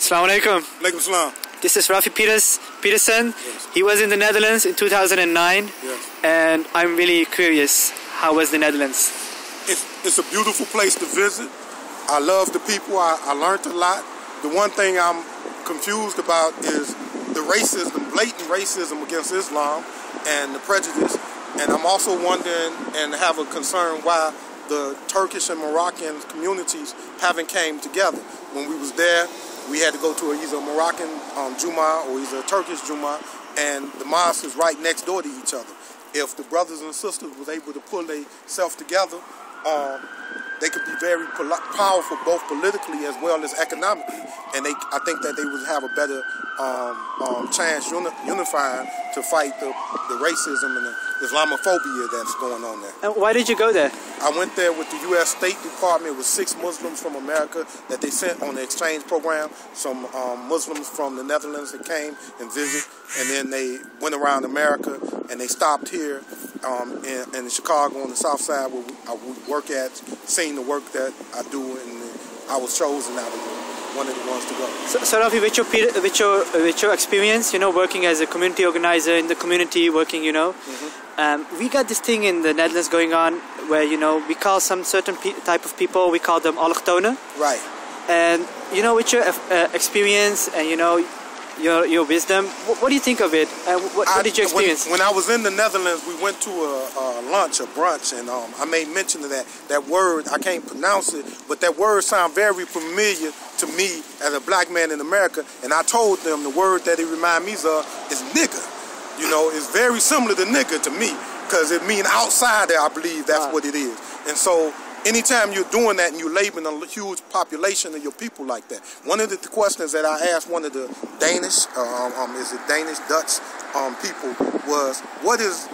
Assalamu alaikum. Alaikum salam. This is Rafi Peterson. Yes. He was in the Netherlands in 2009. Yes. And I'm really curious, how was the Netherlands? It's a beautiful place to visit. I love the people. I learned a lot. The one thing I'm confused about is the racism, blatant racism against Islam and the prejudice. And I'm also wondering and have a concern why the Turkish and Moroccan communities haven't came together. When we was there, we had to go to either a Moroccan Juma or either a Turkish Juma, and the mosque is right next door to each other. If the brothers and sisters was able to pull themselves together, they could be very powerful both politically as well as economically, and I think that they would have a better chance unifying to fight the racism and the Islamophobia that's going on there. And why did you go there? I went there with the U.S. State Department with 6 Muslims from America that they sent on the exchange program. Some Muslims from the Netherlands that came and visited, and then they went around America and they stopped here in Chicago on the South Side where I work at, seeing the work that I do, and I was chosen out of one of the ones to go. So Rafi, with your experience, working as a community organizer in the community, working, we got this thing in the Netherlands going on where, we call some certain type of people, we call them allochtonen. Right. And, with your experience and, your wisdom, what do you think of it? What did you experience? When I was in the Netherlands, we went to a lunch, a brunch, and I made mention of that word. I can't pronounce it, but that word sounds very familiar to me as a black man in America, and I told them the word that it reminds me of is nigger. It's very similar to nigger to me, because it means outsider, I believe that's what it is. And so anytime you're doing that and you're labeling a huge population of your people like that, one of the questions that I asked one of the Danish, Dutch people was, what is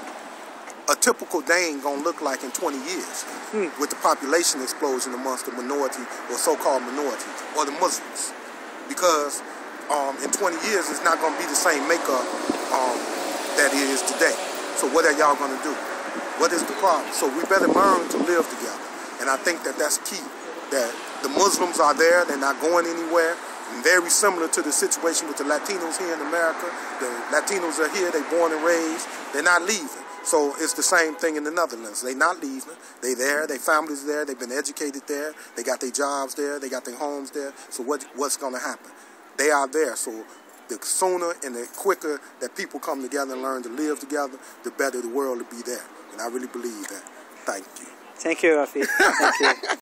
a typical Dane going to look like in 20 years with the population explosion amongst the minority or so-called minority or the Muslims? Because in 20 years it's not going to be the same makeup that it is today. So what are y'all going to do? What is the problem? So we better learn to live together. And I think that that's key, that the Muslims are there, they're not going anywhere. And very similar to the situation with the Latinos here in America. The Latinos are here, they're born and raised, they're not leaving. So it's the same thing in the Netherlands. They're not leaving, they're there, their families there, they've been educated there, they got their jobs there, they got their homes there. So what's going to happen? They are there, so the sooner and the quicker that people come together and learn to live together, the better the world will be there. And I really believe that. Thank you. Thank you, Rafi. Thank you.